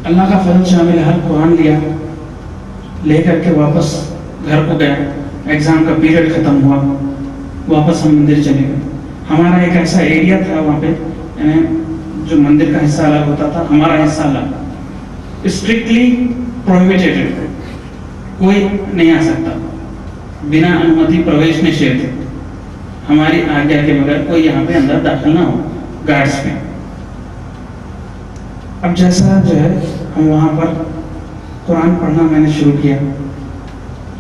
अल्लाह का फजल शामिल हर कुरान लिया, लेकर के वापस घर को गया, एग्जाम का पीरियड खत्म हुआ, वापस हम मंदिर चले गए। हमारा एक ऐसा एरिया था वहाँ पे, यानी जो मंदिर का हिस्सा अलग होता था, हमारा हिस्सा अलग, स्ट्रिक्टली प्रोहिबिटेड, कोई नहीं आ सकता, बिना अनुमति प्रवेश निषेध, हमारी आज्ञा के बगैर कोई यहाँ पे अंदर दाखिल ना हो, गार्ड्स पे। अब जैसा जो है हम वहाँ पर कुरान पढ़ना मैंने शुरू किया,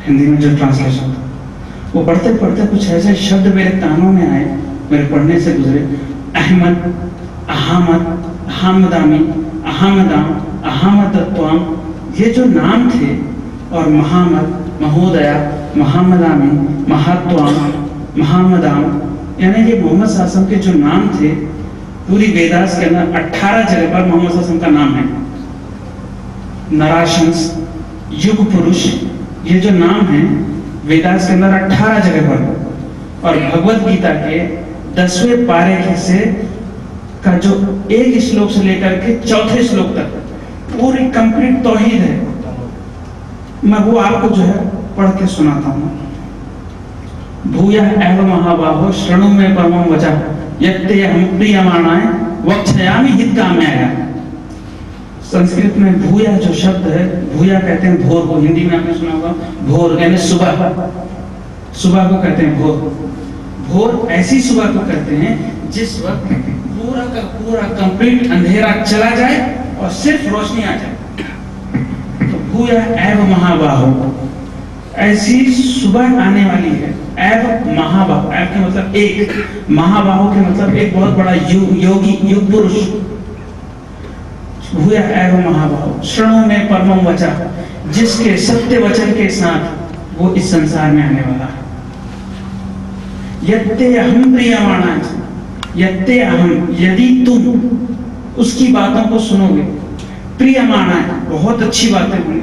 हिंदी में जो ट्रांसलेशन था, वो पढ़ते पढ़ते कुछ ऐसे शब्द मेरे कानों में आए, मेरे पढ़ने से गुजरे, अहमद, अहमद, अहमदामी, अहमदाम, अहमदत्वाम, ये जो नाम थे, और मोहम्मद, महोदया, मोहम्मदामी, महात्वाम, मोहम्मदाम, यानी ये मोहम्मद सासम के जो नाम थे, पूरी वेदास के अंदर 18 जगह पर मोहम्मद सासम का नाम है। नराशंस, युग पुरुष, ये जो नाम है वेदास के अंदर 18 जगह पर, और भगवत गीता के 10वें पारे से का जो एक श्लोक से लेकर के 4थे श्लोक तक पूरी कंप्लीट तौहीद है। मैं वो आपको जो है पढ़ के सुनाता हूँ। भूयः एव महाबाहो शृणु मे परमं वचः यत्ते अहं प्रीयमाणाय वक्ष्यामि हितकाम्याय। संस्कृत में भूया जो शब्द है, भूया कहते हैं भोर को, हिंदी में आपने सुना होगा भोर, यानी सुबह, सुबह को कहते हैं भोर। भोर ऐसी सुबह को कहते हैं जिस वक्त पूरा का पूरा कंप्लीट अंधेरा चला जाए और सिर्फ रोशनी आ जाए। तो भूया एव महाबाहो, ऐसी सुबह आने वाली है। एव महाबाहो, एव के मतलब एक, महाबाहो के मतलब एक बहुत बड़ा योगी, युग पुरुष। भूया एव महाबाहो शृणु में परमं वचः, जिसके सत्य वचन के साथ वो इस संसार में आने वाला है। यत्ते अहं प्रीयमाणाय, यत्ते अहं, यदि तुम उसकी बातों को सुनोगे, प्रीयमाणाय बहुत अच्छी बातें होंगी,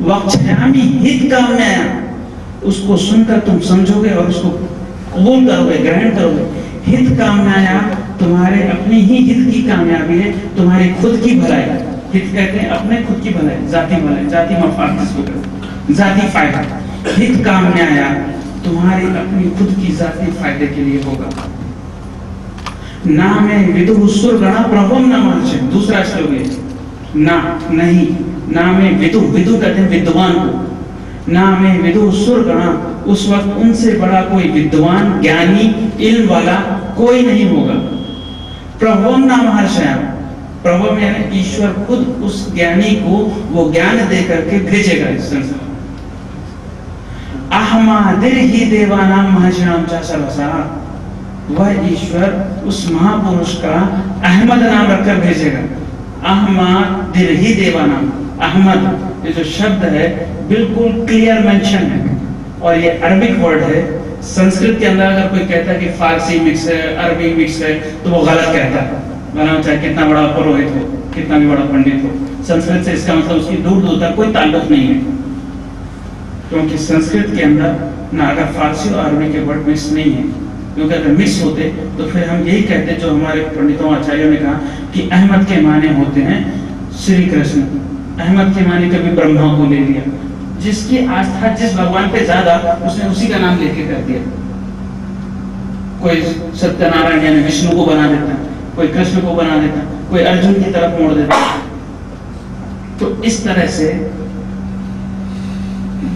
वक्ष्यामि हितकाम्याय, उसको सुनकर तुम समझोगे और उसको कबूल करोगे, ग्रहण करोगे। हितकाम्याय, तुम्हारे अपनी ही हित की कामयाबी है, तुम्हारी खुद की भलाई। हित कहते हैं अपने खुद की भलाई, जाति भलाई, जाति मफाद जिसको कहते हैं, जाति फायदा। हितकाम्याय तुम्हारी अपनी खुद की जाति फायदे के लिए होगा। ना में विदुः सुरगणा प्रभुम न महर्षि, दूसरा श्लोक है ना, नहीं, ना में विदु, विदु कहते हैं विद्वान को, ना में विदु सुरगणा, उस वक्त उनसे बड़ा कोई विद्वान, ज्ञानी, इल्म वाला कोई नहीं होगा। प्रभुम न महर्षि, प्रभु यानी ईश्वर खुद उस ज्ञानी को वो ज्ञान दे करके भेजेगा इस संसार। अहमादिर ही देवानाम महर्षिणाम च सर्वसा, वह ईश्वर उस महापुरुष का अहमद नाम रखकर भेजेगा। अहमादिर ही देवानाम, अहमद ये जो शब्द है बिल्कुल क्लियर मेंशन है, और ये अरबिक वर्ड है। संस्कृत के अंदर अगर कोई कहता है कि फारसी मिक्स है, अरबी मिक्स है, तो वो गलत कहता है, वरना चाहे कितना बड़ा पुरोहित हो, कितना भी बड़ा पंडित हो, संस्कृत से इसका मतलब उसकी दूर दूर तक कोई ताल्लुक नहीं है, क्योंकि संस्कृत के अंदर ना अगर फारसी और अरबी के वर्ड मिक्स नहीं है, क्योंकि अगर मिक्स होते तो फिर हम यही कहते जो हमारे पंडितों आचार्यों ने कहा कि अहमद के माने होते हैं श्री कृष्ण, अहमद के माने कभी ब्रह्मा को ले लिया, जिसकी आस्था जिस भगवान पे ज्यादा उसने उसी का नाम लेके कर दिया। कोई सत्यनारायण यानी विष्णु को बना देता, कोई कृष्ण को बना देता, कोई अर्जुन की तरफ मोड़ देता। तो इस तरह से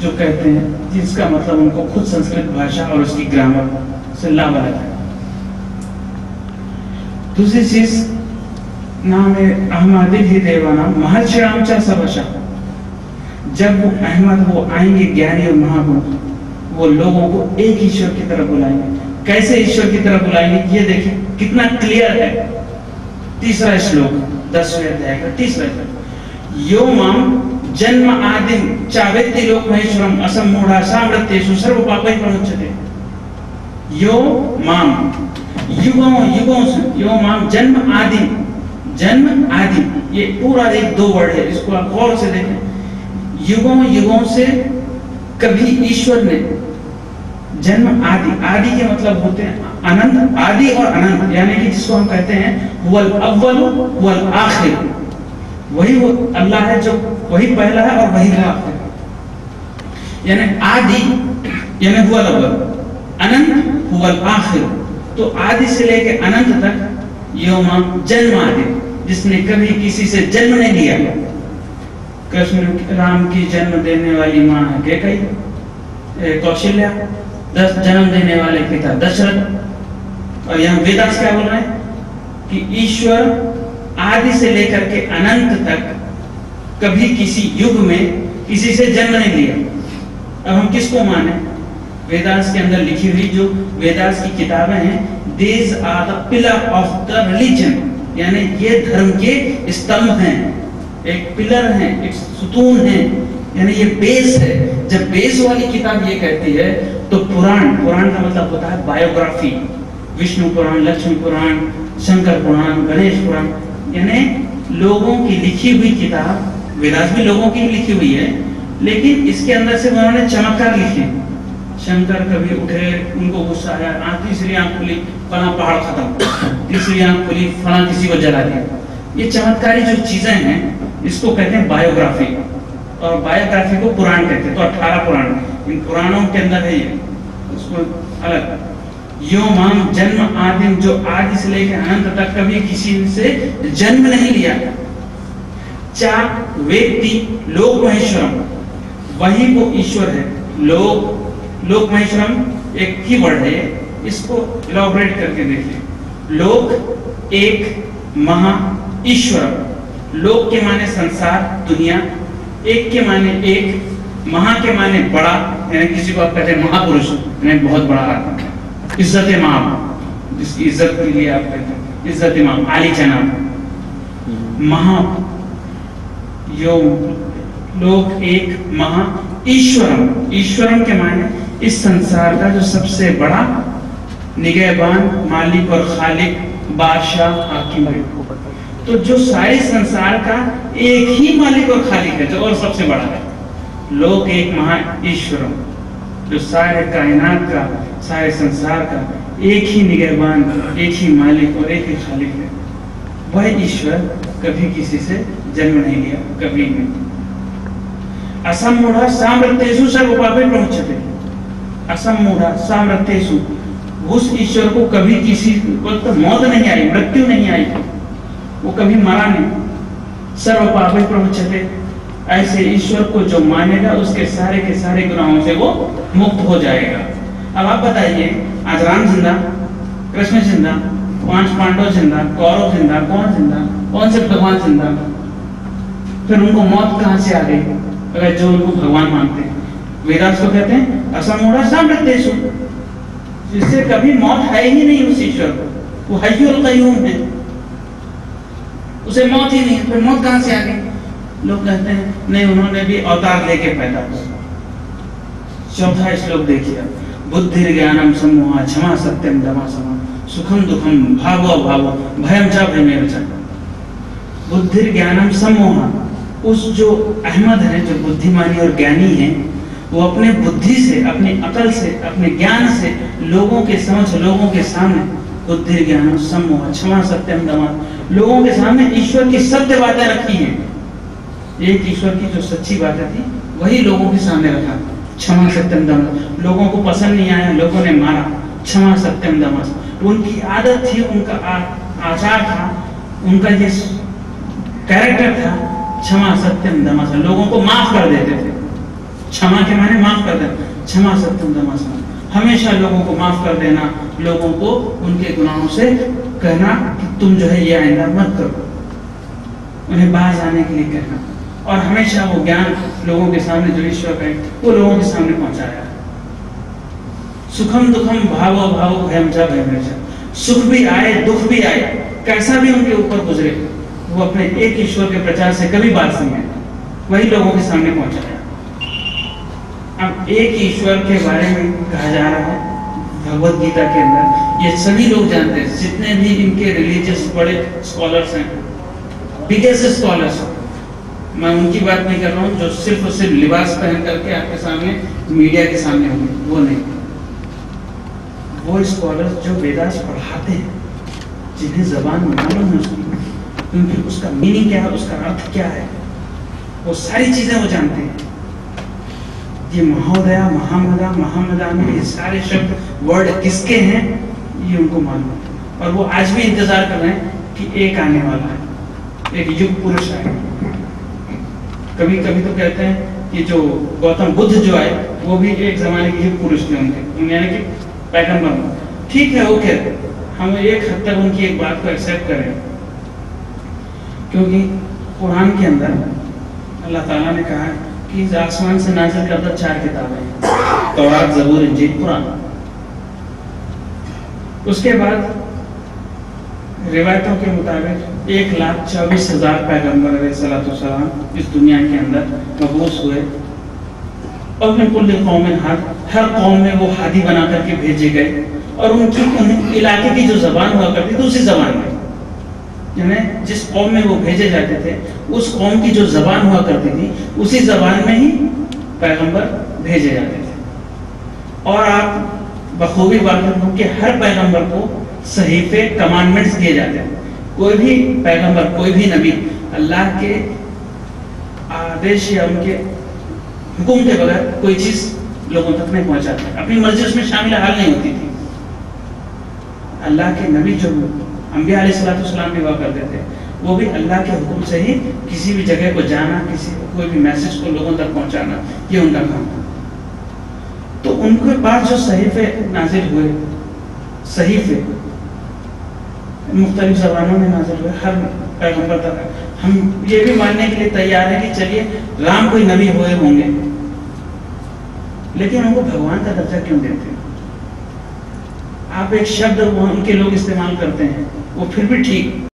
जो कहते हैं, जिसका मतलब उनको खुद संस्कृत भाषा और उसकी ग्रामर से लाभ है। दूसरी चीज नाम है अहमद ही देवानाम महर्षिणाम च सर्वशः, जब वो अहमद वो आएंगे ज्ञानी और महापुरुष, वो लोगों को एक ईश्वर की तरफ बुलाएंगे। कैसे ईश्वर की तरफ बुलाएंगे ये देखिए कितना क्लियर है। तीसरा श्लोक 10वें अध्याय का तीसरा श्लोक, यो माम जन्म आदिम चावेत्ति लोक महेश्वरम असमूढ़ा सामृत्येषु सर्व पापै प्रमुच्यते। यो माम, युगों युगों से, यो माम जन्म आदि, जन्म आदि ये पूरा एक दो वर्ड है, इसको आप गौर से देखें। युगों युगों से कभी ईश्वर ने जन्म आदि, आदि के मतलब होते हैं अनंत, आदि और अनंत, यानी कि जिसको हम कहते हैं वल अव्वल वल आखिर, वही वो अल्लाह है जो वही पहला है और वही आखिर है। यानी आदि यानी हुवल अव्वल, अनंत हुवल आखिर। तो आदि से लेके अनंत तक योमा जन्म आदि, जिसने कभी किसी से जन्म नहीं लिया। कृष्ण राम की जन्म देने वाली माँ है कैकेयी, कौशल्या, 10 जन्म देने वाले पिता दशरथ। और यहाँ वेदास क्या बोल रहे हैं कि ईश्वर आदि से लेकर के अनंत तक कभी किसी युग में किसी से जन्म नहीं लिया। अब हम किसको माने? वेदास के अंदर लिखी हुई जो वेदास की किताबें हैं, these are the pillar of the religion, यानी ये धर्म के स्तंभ हैं, एक पिलर है, एक सुतून है, यानी ये बेस है। जब बेस वाली किताब ये कहती है तो पुराण, पुराण का मतलब होता है बायोग्राफी। विष्णु पुराण, लक्ष्मी पुराण, शंकर पुराण, गणेश पुराण, यानी लोगों की लिखी हुई किताब। वेदास भी लोगों की लिखी हुई है, लेकिन इसके अंदर से उन्होंने चमत्कार लिखे। शंकर कभी उठे, उनको गुस्सा आया, तीसरी आंख खुली, फला पहाड़ खत्म, तीसरी आंख खुली, फला किसी को जला दिया। ये चमत्कारी जो चीजें हैं इसको कहते हैं बायोग्राफी, और बायोग्राफी को पुराण कहते हैं। तो 18 पुराण, इन पुराणों के अंदर है ये, उसको अलग। यो माम जन्म आदिम, जो आदि से लेकर अनंत तक कभी किसी से जन्म नहीं लिया। चा वेत्ति लोक महेश्वरम, वही वो ईश्वर है। लोक महेश्वरम एक ही वर्ड है, इसको इलॉबरेट करके देखिए। लोक एक, महा ईश्वर। लोक के माने संसार, दुनिया, एक के माने एक, महा के माने बड़ा, यानी किसी को आप कहते हैं महापुरुष, यानी बहुत बड़ा आदमी, इज्जत इमाम, जिसकी इज्जत के लिए आप कहते हैं इज्जत इमाम, आली जनाब। महा यो लोक एक, महा ईश्वरम, ईश्वरम के माने इस संसार का जो सबसे बड़ा निगहबान, मालिक और खालिक, बादशाह, हाकिम है। तो जो सारे संसार का एक ही मालिक और खालिक है, जो और सबसे बड़ा है। लोक एक, महा ईश्वरम, जो सारे कायनात का, सारे संसार का एक ही निगहबान, एक ही मालिक और एक ही खालिक है। वह ईश्वर कभी किसी से जन्म नहीं लिया, कभी नहीं। असमूढ़ सामर्थ्येषु सर्वपापे प्रमुच्यते, असमूढ़ सामर्थ्येषु, उस ईश्वर को कभी किसी को तो मौत नहीं आई, मृत्यु नहीं आई, वो कभी मरा नहीं। सर्वपापे प्रमुच्यते, ऐसे ईश्वर को जो मानेगा उसके सारे के सारे गुनाहों से वो मुक्त हो जाएगा। अब आप बताइए, आज राम जिंदा, कृष्ण जिंदा, 5 पांडव जिंदा, कौरव जिंदा, कौन जिंदा? कौन से भगवान जिंदा? फिर उनको मौत कहां से आ गई, अगर जो उनको भगवान मानते हैं? वेदास को कहते हैं असमूढ़ सामर्थ्येषु, जिससे कभी मौत है ही नहीं उस ईश्वर को, वो हय्युल कय्यूम है, उसे मौत ही नहीं। फिर मौत कहां से आ गई? लोग कहते हैं नहीं, उन्होंने भी अवतार लेके पैदा हुआ। 4था श्लोक देखिए, बुद्धि ज्ञानम सम्मोहा क्षमा सत्यम दमा समा सुखम दुखम भावो भावो भयम च भयमेव च। बुद्धि ज्ञानम सम्मोहा, उस जो अहमद है, जो बुद्धिमानी और ज्ञानी है, वो अपने बुद्धि से, अपनी अकल से, अपने ज्ञान से लोगों के समझ, लोगों के सामने, बुद्धि ज्ञानम सम्मोहा क्षमा सत्यम दमा, लोगों के सामने ईश्वर की सत्य बातें रखी हैं। एक ईश्वर की जो सच्ची बातें थी वही लोगों के सामने रखा। क्षमा सत्यम दमा, लोगों को पसंद नहीं आया, लोगों ने मारा, क्षमा सत्यम दमा। उनकी आदत थी, उनका आचार था, उनका ये कैरेक्टर था, क्षमा सत्यम दमा, लोगों को माफ कर देते थे। क्षमा के माने माफ कर देना, क्षमा सत्यम दमा, हमेशा लोगों को माफ कर देना, लोगों को उनके गुनाहों से कहना कि तुम जो है ये आइंदा मत करो, उन्हें बाहर आने के लिए कहना, और हमेशा वो ज्ञान लोगों के सामने, जो ईश्वर का है, वो लोगों के सामने पहुंचाया। सुखम दुखम भावो भावो भयम च भयमेव च, सुख भी आए दुख भी आए, कैसा भी उनके ऊपर गुजरे, वो अपने एक ईश्वर के प्रचार से कभी बात सुने, वही लोगों के सामने पहुंचाया। अब एक ईश्वर के बारे में कहा जा रहा है भगवत गीता के अंदर, ये सभी लोग जानते हैं, जितने भी इनके रिलीजियस बड़े स्कॉलर्स हैं, बिगेस्ट स्कॉलर्स, मैं उनकी बात नहीं कर रहा हूँ जो सिर्फ और सिर्फ लिबास पहन करके आपके सामने मीडिया के सामने होंगे, वो नहीं। वो स्कॉलर्स जो वेदास पढ़ाते हैं, जिन्हें जबान मालूम है उसकी, क्योंकि उसका मीनिंग क्या है, उसका अर्थ क्या है, वो सारी चीजें वो जानते हैं। ये महोदया, महामदा, महामदानी, ये सारे शब्द वर्ड किसके हैं ये उनको मालूम है। और वो आज भी इंतजार कर रहे हैं कि एक आने वाला है, एक युग पुरुष आए। कभी कभी तो कहते हैं कि जो गौतम बुद्ध जो आए वो भी एक जमाने के युग पुरुष थे उनके, यानी कि पैगंबर। ठीक है, ओके, हम एक हद तक उनकी एक बात को एक्सेप्ट करें, क्योंकि कुरान के अंदर अल्लाह ताला ने कहा कि आसमान से नाज़िल करता 4 किताबें, तौरात, ज़बूर, इंजील, कुरान। उसके बाद रिवायतों के मुताबिक 1,24,000 पैगंबर अलैहिस्सलाम इस दुनिया के अंदर मबूस हुए, और बिल्कुल हर कौम में वो हादी बना करके भेजे गए, और उन इलाके की जो जबान हुआ करती थी उसी जबान में, यानी जिस कौम में वो भेजे जाते थे उस कौम की जो जबान हुआ करती थी उसी जबान में ही पैगंबर भेजे जाते थे। और आप बखूबी वाकिफ हो कि हर पैगंबर को सहीफे, कमांडमेंट्स दिए जाते हैं। कोई भी पैगंबर, कोई भी नबी अल्लाह के आदेश या उनके हुक्म के बगैर कोई चीज लोगों तक नहीं पहुंचाता, अपनी मर्जी उसमें शामिल हाल नहीं होती थी। अल्लाह के नबी जो अंबिया अलैहिस्सलाम भी हुआ करते थे, वो भी अल्लाह के हुक्म से ही किसी भी जगह को जाना, कोई भी मैसेज को लोगों तक पहुंचाना, ये उनका काम था। तो उनके पास जो सहीफे नाजिल हुए, सहीफे मुख्तलिफ ज़बानों में नाजिल हुए, हर पैगंबर तक हम ये भी मानने के लिए तैयार है कि चलिए राम कोई नबी हुए होंगे, लेकिन उनको भगवान का दर्जा क्यों देते हैं? आप एक शब्द उनके लोग इस्तेमाल करते हैं, वो फिर भी ठीक